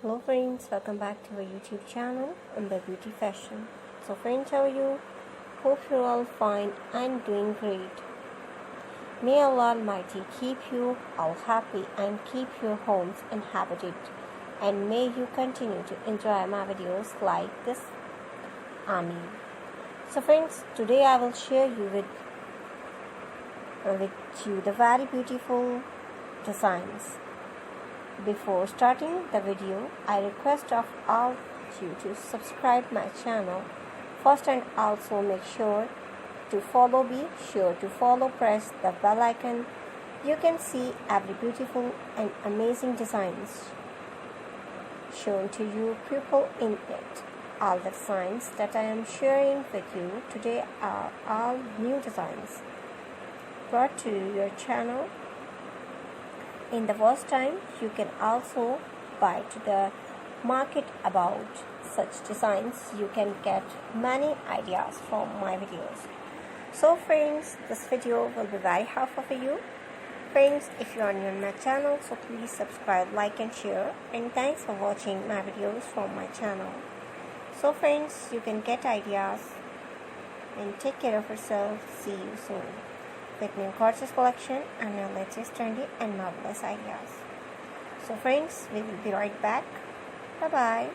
Hello friends, welcome back to our YouTube channel Umber Beauty Fashion. So friends, how are you? Hope you're all fine and doing great. May Allah Almighty keep you all happy and keep your homes inhabited, and may you continue to enjoy my videos like this. Ameen. So friends, today I will share with you the very beautiful designs. Before starting the video, I request of all of you to subscribe my channel first, and also make sure to follow me. Sure to follow, press the bell icon. You can see every beautiful and amazing designs shown to you people in it. All the designs that I am sharing with you today are all new designs brought to your channel in the first time. You can also buy to the market about such designs. You can get many ideas from my videos. So friends, this video will be very helpful for you. Friends, if you are new on my channel, so please subscribe, like and share, and thanks for watching my videos from my channel. So friends, you can get ideas and take care of yourself. See you soon with new gorgeous collection and your latest trendy and marvelous ideas. So friends, we will be right back. Bye bye.